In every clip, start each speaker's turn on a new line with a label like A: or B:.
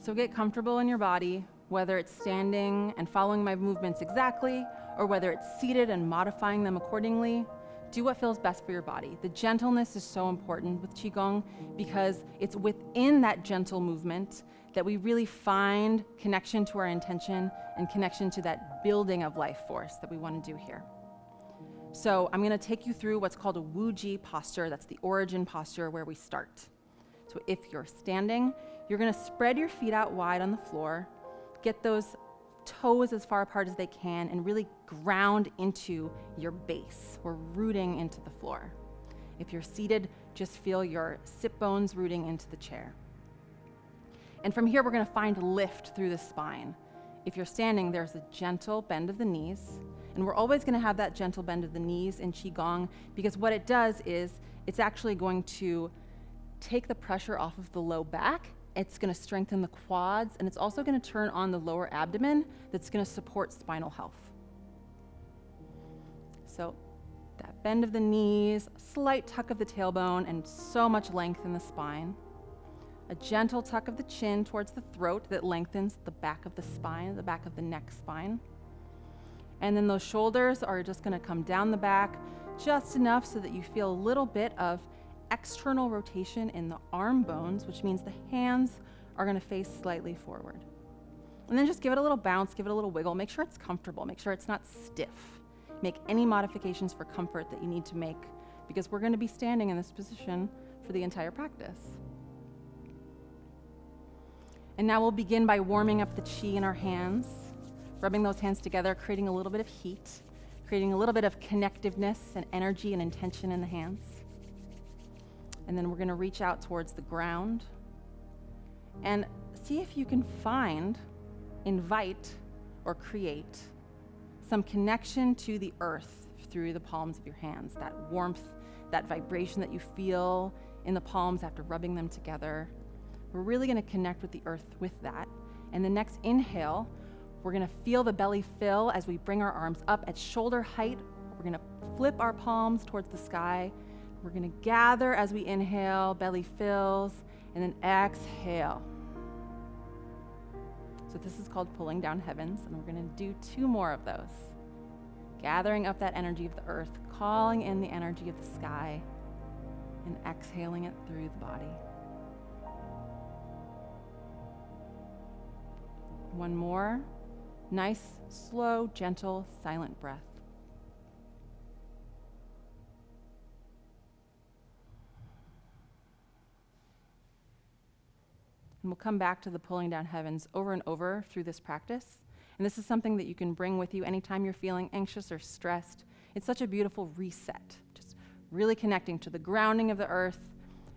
A: So get comfortable in your body, whether it's standing and following my movements exactly, or whether it's seated and modifying them accordingly. Do what feels best for your body. The gentleness is so important with Qigong because it's within that gentle movement that we really find connection to our intention and connection to that building of life force that we want to do here. So I'm going to take you through what's called a Wuji Posture. That's the origin posture where we start. So if you're standing, you're going to spread your feet out wide on the floor, get those toes as far apart as they can, and really ground into your base. We're rooting into the floor. If you're seated, just feel your sit bones rooting into the chair. And from here, we're going to find lift through the spine. If you're standing, there's a gentle bend of the knees. And we're always going to have that gentle bend of the knees in Qigong because what it does is it's actually going to take the pressure off of the low back. It's going to strengthen the quads, and it's also going to turn on the lower abdomen that's going to support spinal health. So that bend of the knees, slight tuck of the tailbone, and so much length in the spine. A gentle tuck of the chin towards the throat that lengthens the back of the spine, the back of the neck spine. And then those shoulders are just going to come down the back just enough so that you feel a little bit of external rotation in the arm bones, which means the hands are going to face slightly forward. And then just give it a little bounce, give it a little wiggle. Make sure it's comfortable. Make sure it's not stiff. Make any modifications for comfort that you need to make because we're going to be standing in this position for the entire practice. And now we'll begin by warming up the qi in our hands, rubbing those hands together, creating a little bit of heat, creating a little bit of connectiveness and energy and intention in the hands. And then we're going to reach out towards the ground and see if you can find, invite, or create some connection to the earth through the palms of your hands, that warmth, that vibration that you feel in the palms after rubbing them together. We're really going to connect with the earth with that. And the next inhale, we're going to feel the belly fill as we bring our arms up at shoulder height. We're going to flip our palms towards the sky. We're going to gather as we inhale, belly fills, and then exhale. So this is called pulling down heavens, and we're going to do 2 more of those. Gathering up that energy of the earth, calling in the energy of the sky, and exhaling it through the body. 1 more. Nice, slow, gentle, silent breath. And we'll come back to the pulling down heavens over and over through this practice. And this is something that you can bring with you anytime you're feeling anxious or stressed. It's such a beautiful reset, just really connecting to the grounding of the earth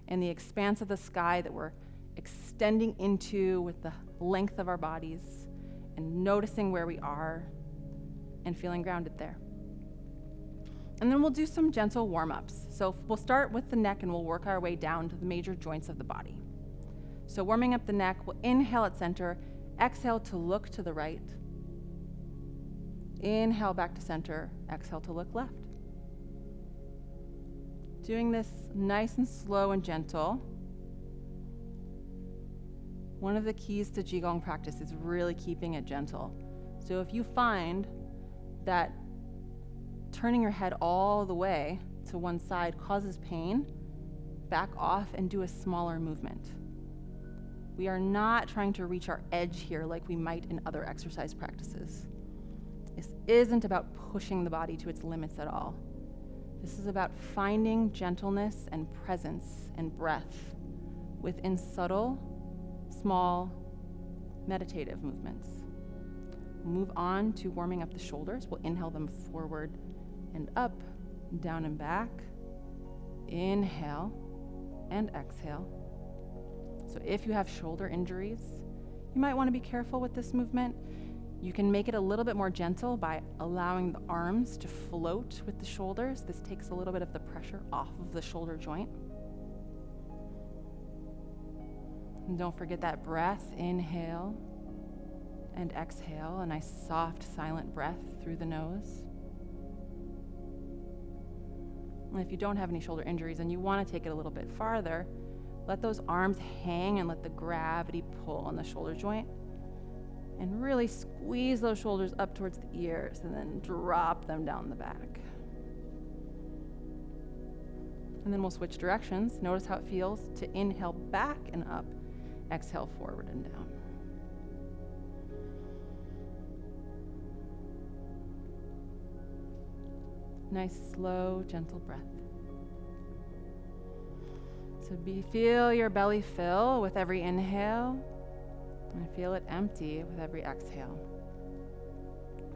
A: and the expanse of the sky that we're extending into with the length of our bodies and noticing where we are and feeling grounded there. And then we'll do some gentle warm-ups. So we'll start with the neck and we'll work our way down to the major joints of the body. So warming up the neck, we'll inhale at center, exhale to look to the right. Inhale back to center, exhale to look left. Doing this nice and slow and gentle. One of the keys to Qigong practice is really keeping it gentle. So if you find that turning your head all the way to one side causes pain, back off and do a smaller movement. We are not trying to reach our edge here like we might in other exercise practices. This isn't about pushing the body to its limits at all. This is about finding gentleness and presence and breath within subtle, small, meditative movements. We'll move on to warming up the shoulders. We'll inhale them forward and up, down and back. Inhale and exhale. So if you have shoulder injuries, you might want to be careful with this movement. You can make it a little bit more gentle by allowing the arms to float with the shoulders. This takes a little bit of the pressure off of the shoulder joint. And don't forget that breath. Inhale and exhale, a nice soft silent breath through the nose. And if you don't have any shoulder injuries and you want to take it a little bit farther, Let those arms hang and let the gravity pull on the shoulder joint. And really squeeze those shoulders up towards the ears and then drop them down the back. And then we'll switch directions. Notice how it feels to inhale back and up, exhale forward and down. Nice, slow, gentle breath. So feel your belly fill with every inhale, and feel it empty with every exhale.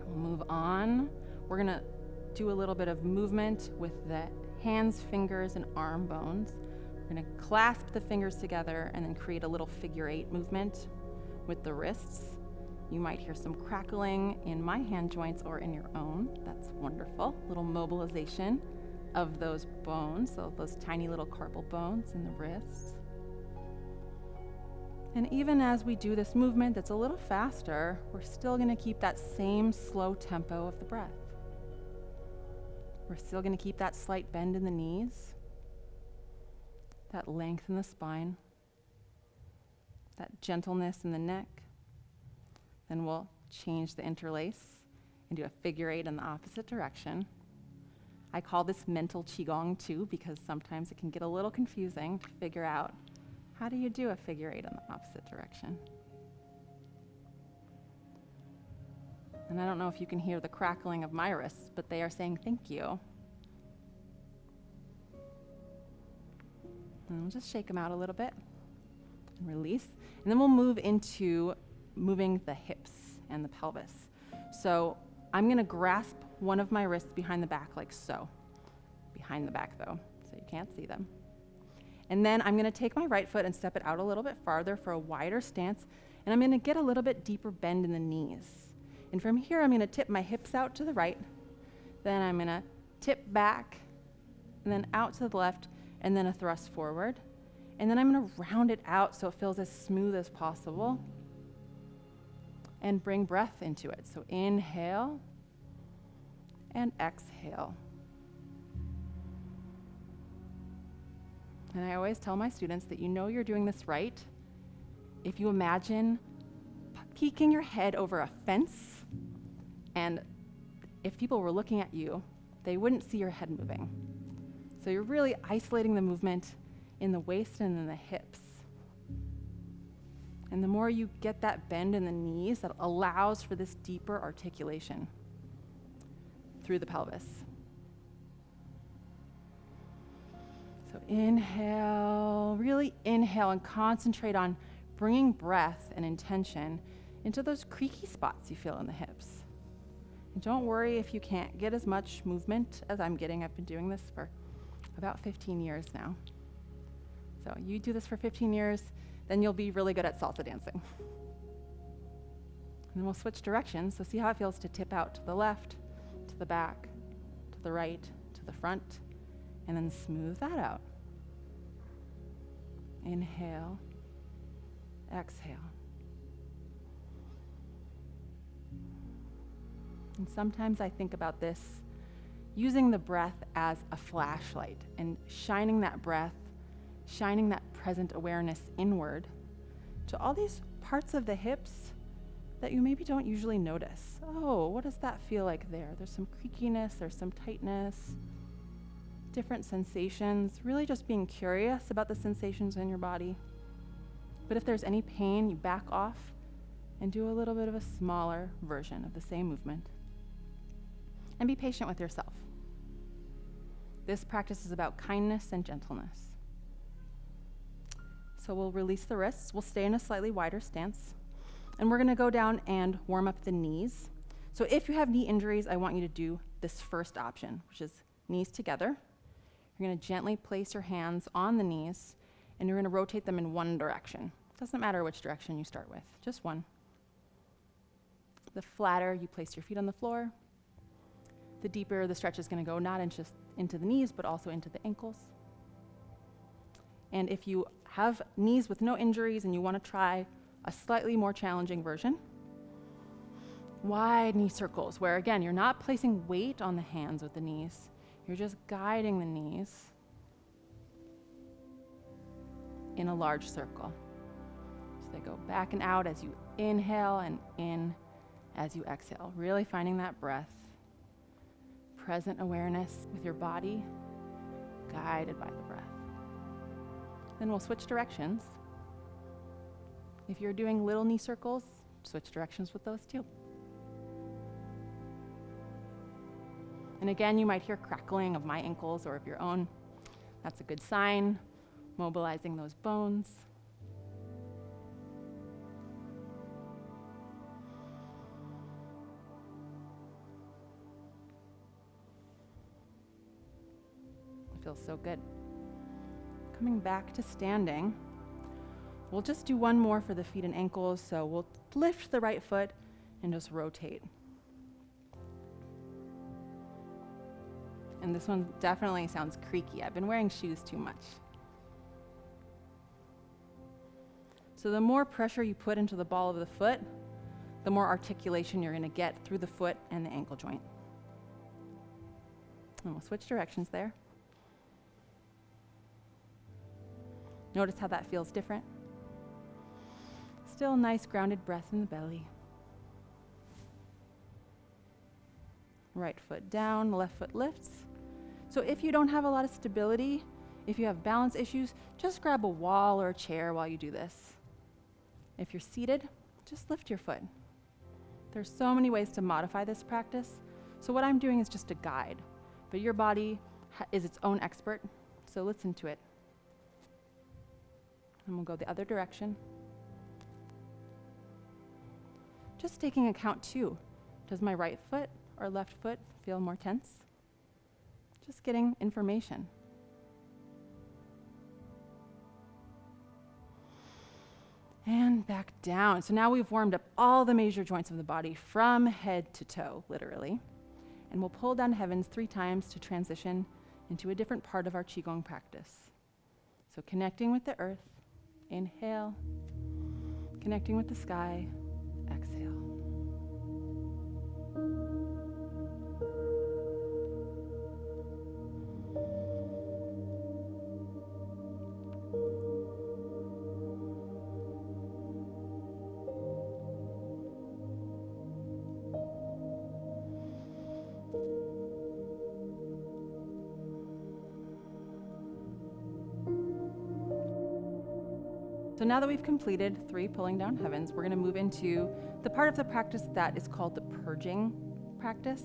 A: We'll move on. We're gonna do a little bit of movement with the hands, fingers, and arm bones. We're gonna clasp the fingers together and then create a little figure 8 movement with the wrists. You might hear some crackling in my hand joints or in your own. That's wonderful. Little mobilization of those bones, so those tiny little carpal bones in the wrists. And even as we do this movement that's a little faster, we're still gonna keep that same slow tempo of the breath. We're still gonna keep that slight bend in the knees, that length in the spine, that gentleness in the neck. Then we'll change the interlace and do a figure 8 in the opposite direction. I call this mental Qigong too, because sometimes it can get a little confusing to figure out how do you do a figure 8 in the opposite direction. And I don't know if you can hear the crackling of my wrists, but they are saying thank you. And we'll just shake them out a little bit and release. And then we'll move into moving the hips and the pelvis. So I'm gonna grasp one of my wrists behind the back like so. Behind the back though, so you can't see them. And then I'm gonna take my right foot and step it out a little bit farther for a wider stance, and I'm gonna get a little bit deeper bend in the knees. And from here, I'm gonna tip my hips out to the right, then I'm gonna tip back, and then out to the left, and then a thrust forward. And then I'm gonna round it out so it feels as smooth as possible. And bring breath into it. So inhale and exhale. And I always tell my students that you know you're doing this right if you imagine peeking your head over a fence, and if people were looking at you, they wouldn't see your head moving. So you're really isolating the movement in the waist and in the hips. And the more you get that bend in the knees, that allows for this deeper articulation through the pelvis. So inhale, really inhale and concentrate on bringing breath and intention into those creaky spots you feel in the hips. And don't worry if you can't get as much movement as I'm getting. I've been doing this for about 15 years now. So you do this for 15 years, then you'll be really good at salsa dancing. And then we'll switch directions, so see how it feels to tip out to the left, to the back, to the right, to the front, and then smooth that out. Inhale, exhale. And sometimes I think about this, using the breath as a flashlight and shining that breath, shining that present awareness inward to all these parts of the hips that you maybe don't usually notice. Oh, what does that feel like there? There's some creakiness, there's some tightness, different sensations, really just being curious about the sensations in your body. But if there's any pain, you back off and do a little bit of a smaller version of the same movement. And be patient with yourself. This practice is about kindness and gentleness. So we'll release the wrists. We'll stay in a slightly wider stance. And we're gonna go down and warm up the knees. So if you have knee injuries, I want you to do this first option, which is knees together. You're gonna gently place your hands on the knees, and you're gonna rotate them in one direction. Doesn't matter which direction you start with, just one. The flatter you place your feet on the floor, the deeper the stretch is gonna go, not just into the knees, but also into the ankles. And if you have knees with no injuries and you want to try a slightly more challenging version, wide knee circles, where again, you're not placing weight on the hands with the knees, you're just guiding the knees. in a large circle. So they go back and out as you inhale and in as you exhale. Really finding that breath. Present awareness with your body, guided by the breath. Then we'll switch directions. If you're doing little knee circles, switch directions with those too. And again, you might hear crackling of my ankles or of your own. That's a good sign, mobilizing those bones. It feels so good. Coming back to standing, we'll just do one more for the feet and ankles. So we'll lift the right foot and just rotate. And this one definitely sounds creaky. I've been wearing shoes too much. So the more pressure you put into the ball of the foot, the more articulation you're going to get through the foot and the ankle joint. And we'll switch directions there. Notice how that feels different. Still nice grounded breath in the belly. Right foot down, left foot lifts. So if you don't have a lot of stability, if you have balance issues, just grab a wall or a chair while you do this. If you're seated, just lift your foot. There's so many ways to modify this practice. So what I'm doing is just a guide, but your body is its own expert, so listen to it. And we'll go the other direction. Just taking account too. Does my right foot or left foot feel more tense? Just getting information. And back down. So now we've warmed up all the major joints of the body from head to toe, literally. And we'll pull down heavens 3 times to transition into a different part of our Qigong practice. So connecting with the earth, inhale. Connecting with the sky, exhale. So now that we've completed 3 pulling down heavens, we're going to move into the part of the practice that is called the purging practice.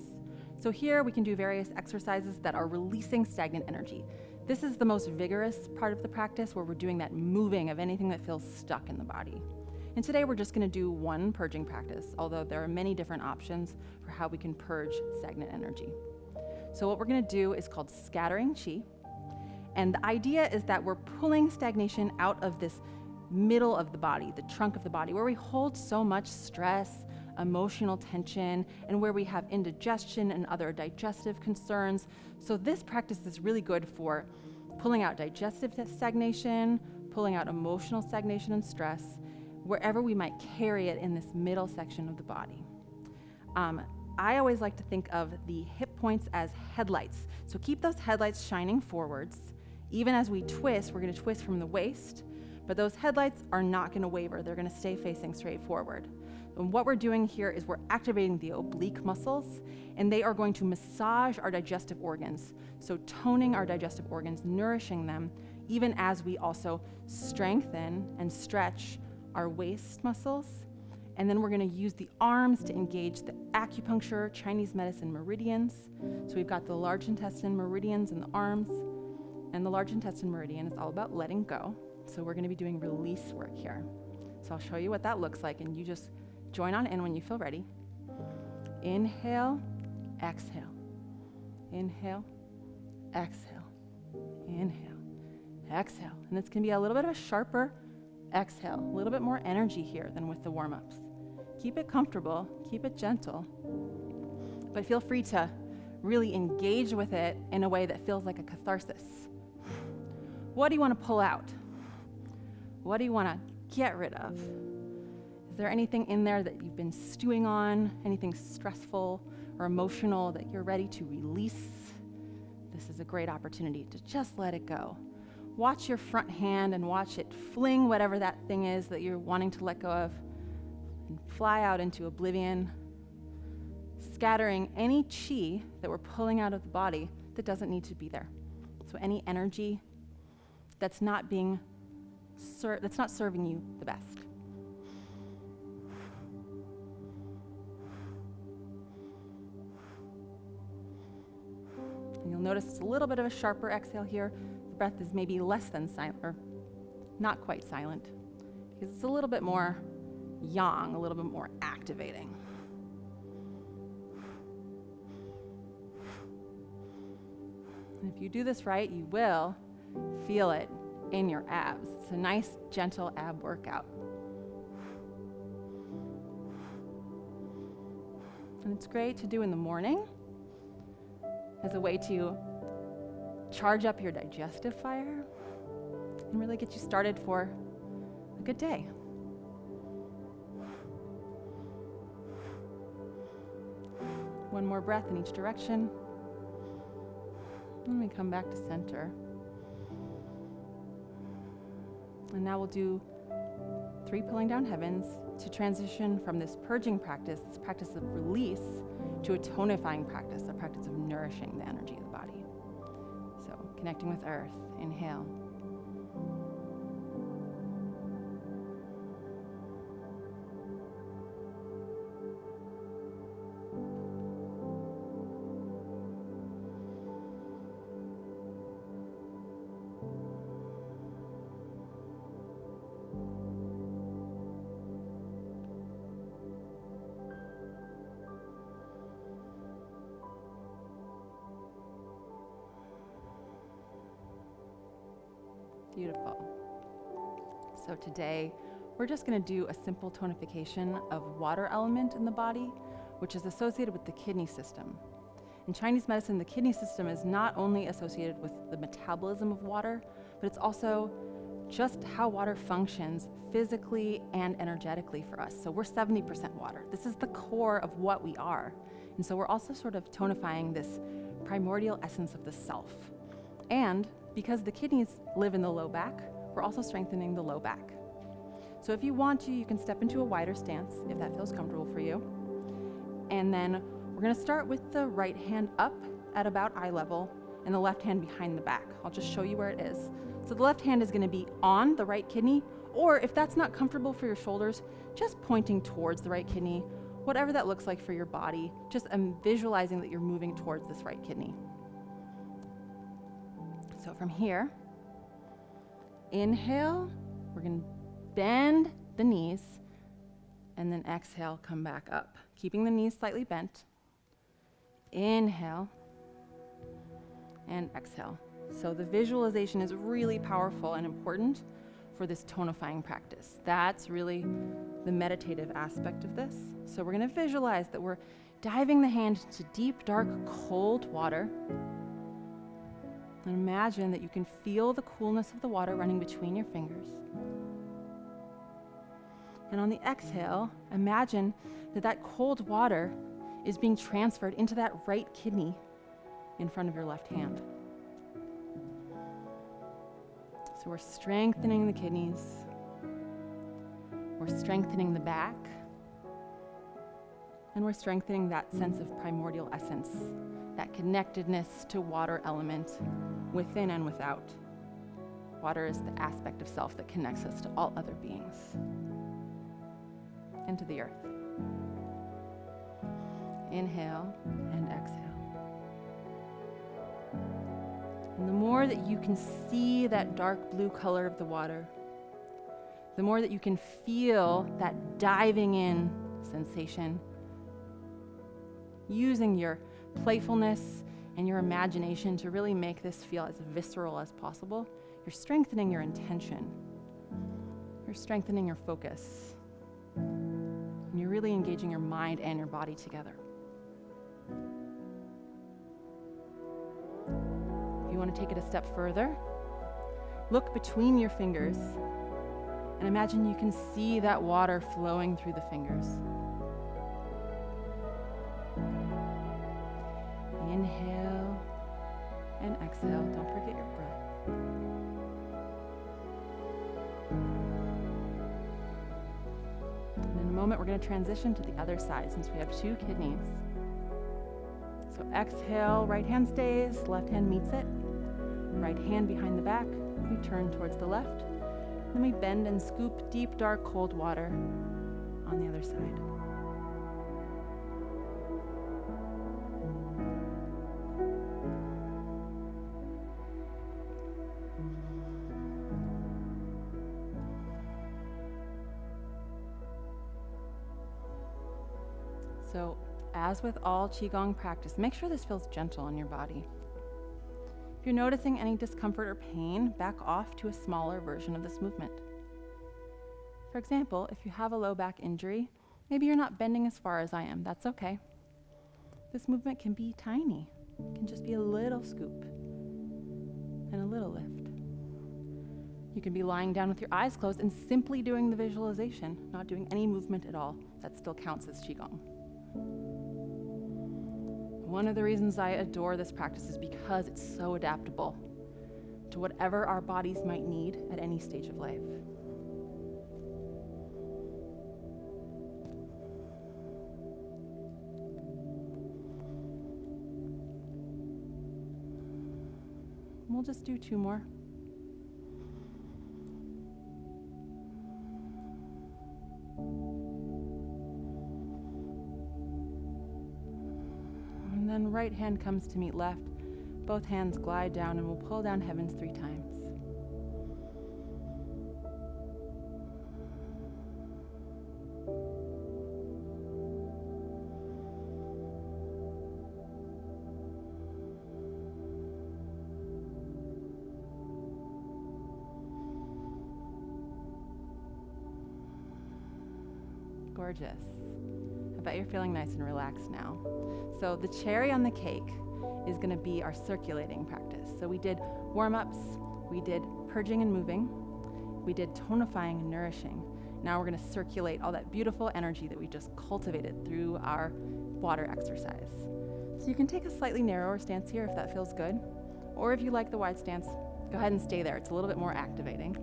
A: So here we can do various exercises that are releasing stagnant energy. This is the most vigorous part of the practice where we're doing that moving of anything that feels stuck in the body. And today we're just going to do one purging practice, although there are many different options for how we can purge stagnant energy. So what we're going to do is called scattering qi. And the idea is that we're pulling stagnation out of this middle of the body, the trunk of the body, where we hold so much stress, emotional tension, and where we have indigestion and other digestive concerns. So this practice is really good for pulling out digestive stagnation, pulling out emotional stagnation and stress, wherever we might carry it in this middle section of the body. I always like to think of the hip points as headlights. So keep those headlights shining forwards. Even as we twist, we're going to twist from the waist, but those headlights are not going to waver. They're going to stay facing straight forward. And what we're doing here is we're activating the oblique muscles, and they are going to massage our digestive organs. So toning our digestive organs, nourishing them, even as we also strengthen and stretch our waist muscles. And then we're going to use the arms to engage the acupuncture, Chinese medicine meridians. So we've got the large intestine meridians in the arms, and the large intestine meridian is all about letting go. So we're going to be doing release work here. So I'll show you what that looks like, and you just join on in when you feel ready. Inhale, exhale. Inhale, exhale. Inhale, exhale. And it's going to be a little bit of a sharper exhale, a little bit more energy here than with the warm-ups. Keep it comfortable, keep it gentle, but feel free to really engage with it in a way that feels like a catharsis. What do you want to pull out? What do you want to get rid of? Is there anything in there that you've been stewing on, anything stressful or emotional that you're ready to release? This is a great opportunity to just let it go. watch your front hand and watch it fling whatever that thing is that you're wanting to let go of and fly out into oblivion, scattering any chi that we're pulling out of the body that doesn't need to be there. So any energy that's not serving you the best. And you'll notice it's a little bit of a sharper exhale here. The breath is maybe less than silent, or not quite silent, because it's a little bit more yang, a little bit more activating. And if you do this right, you will feel it in your abs. It's a nice, gentle ab workout. And it's great to do in the morning as a way to charge up your digestive fire and really get you started for a good day. One more breath in each direction. And we come back to center. And now we'll do 3 pulling down heavens to transition from this purging practice, this practice of release, to a tonifying practice, a practice of nourishing the energy of the body. So connecting with earth, inhale. Beautiful. So today, we're just going to do a simple tonification of water element in the body, which is associated with the kidney system. In Chinese medicine, the kidney system is not only associated with the metabolism of water, but it's also just how water functions physically and energetically for us. So we're 70% water. This is the core of what we are. And so we're also sort of tonifying this primordial essence of the self. And because the kidneys live in the low back, we're also strengthening the low back. So if you want to, you can step into a wider stance if that feels comfortable for you. And then we're going to start with the right hand up at about eye level and the left hand behind the back. I'll just show you where it is. So the left hand is going to be on the right kidney, or if that's not comfortable for your shoulders, just pointing towards the right kidney, whatever that looks like for your body. Just visualizing that you're moving towards this right kidney. So from here, inhale, we're going to bend the knees, and then exhale, come back up, keeping the knees slightly bent. Inhale, and exhale. So the visualization is really powerful and important for this tonifying practice. That's really the meditative aspect of this. So we're going to visualize that we're diving the hand into deep, dark, cold water. And imagine that you can feel the coolness of the water running between your fingers. And on the exhale, imagine that that cold water is being transferred into that right kidney in front of your left hand. So we're strengthening the kidneys. We're strengthening the back. And we're strengthening that sense of primordial essence, that connectedness to water element within and without. Water is the aspect of self that connects us to all other beings and to the earth. Inhale and exhale. And the more that you can see that dark blue color of the water, the more that you can feel that diving in sensation, using your playfulness and your imagination to really make this feel as visceral as possible, you're strengthening your intention. You're strengthening your focus. And you're really engaging your mind and your body together. If you want to take it a step further, look between your fingers and imagine you can see that water flowing through the fingers. Inhale and exhale. Don't forget your breath. And in a moment, we're going to transition to the other side since we have 2 kidneys. So exhale, right hand stays, left hand meets it. Right hand behind the back, we turn towards the left. Then we bend and scoop deep, dark, cold water on the other side. So, as with all Qigong practice, make sure this feels gentle on your body. If you're noticing any discomfort or pain, back off to a smaller version of this movement. For example, if you have a low back injury, maybe you're not bending as far as I am. That's okay. This movement can be tiny. It can just be a little scoop and a little lift. You can be lying down with your eyes closed and simply doing the visualization, not doing any movement at all. That still counts as Qigong. One of the reasons I adore this practice is because it's so adaptable to whatever our bodies might need at any stage of life. We'll just do 2 more. And then right hand comes to meet left. Both hands glide down and we'll pull down heavens 3 times. Gorgeous. I bet you're feeling nice and relaxed now. So the cherry on the cake is going to be our circulating practice. So we did warm-ups, we did purging and moving, we did tonifying and nourishing. Now we're going to circulate all that beautiful energy that we just cultivated through our water exercise. So you can take a slightly narrower stance here if that feels good, or if you like the wide stance, go ahead and stay there. It's a little bit more activating.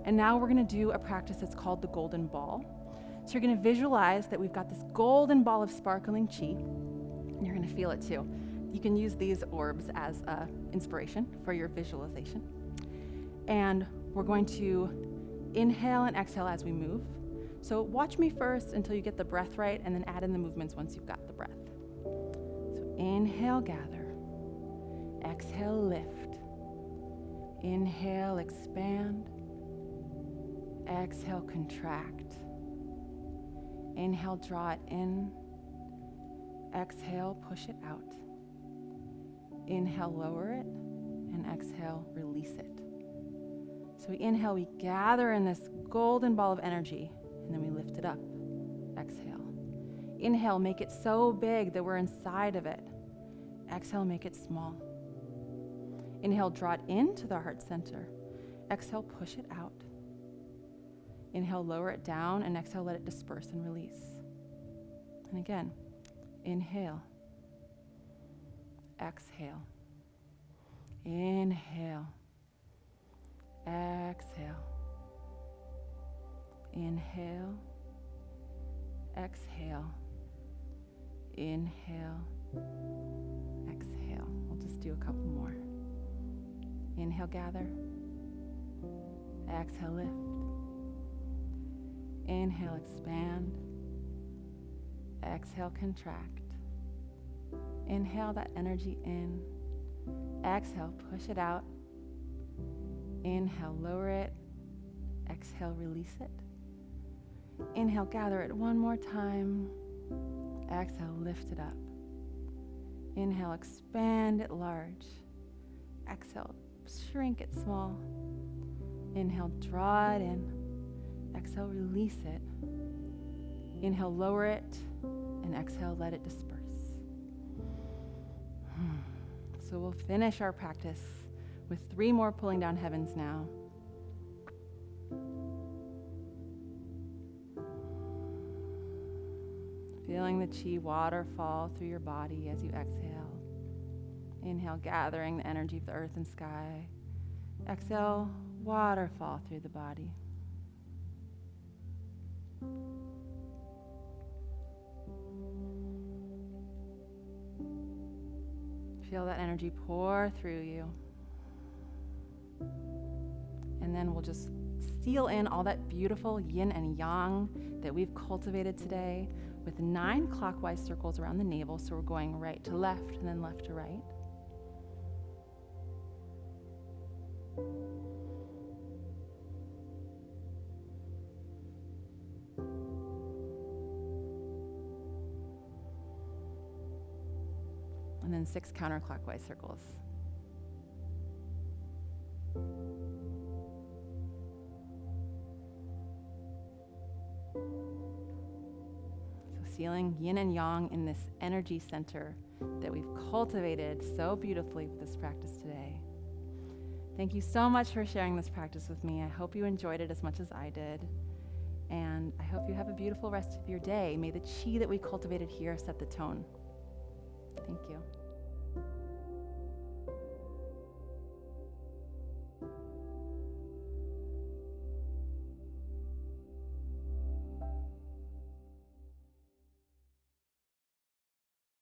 A: And now we're going to do a practice that's called the golden ball. So you're going to visualize that we've got this golden ball of sparkling chi, and you're going to feel it too. You can use these orbs as inspiration for your visualization. And we're going to inhale and exhale as we move. So watch me first until you get the breath right, and then add in the movements once you've got the breath. So inhale, gather. Exhale, lift. Inhale, expand. Exhale, contract. Inhale, draw it in. Exhale, push it out. Inhale, lower it. And exhale, release it. So we inhale, we gather in this golden ball of energy, and then we lift it up. Exhale. Inhale, make it so big that we're inside of it. Exhale, make it small. Inhale, draw it into the heart center. Exhale, push it out. Inhale, lower it down, and exhale, let it disperse and release. And again, inhale, exhale, inhale, exhale, inhale, exhale, inhale, exhale. We'll just do a couple more. Inhale, gather. Exhale, lift. Inhale, expand. Exhale, contract. Inhale that energy in. Exhale, push it out. Inhale, lower it. Exhale, release it. Inhale, gather it one more time. Exhale, lift it up. Inhale, expand it large. Exhale, shrink it small. Inhale, draw it in. Exhale, release it. Inhale, lower it. And exhale, let it disperse. So we'll finish our practice with 3 more pulling down heavens now. Feeling the chi waterfall through your body as you exhale. Inhale, gathering the energy of the earth and sky. Exhale, waterfall through the body. Feel that energy pour through you. And then we'll just seal in all that beautiful yin and yang that we've cultivated today with 9 clockwise circles around the navel. So we're going right to left and then left to right. And then 6 counterclockwise circles. So sealing yin and yang in this energy center that we've cultivated so beautifully with this practice today. Thank you so much for sharing this practice with me. I hope you enjoyed it as much as I did. And I hope you have a beautiful rest of your day. May the chi that we cultivated here set the tone. Thank you.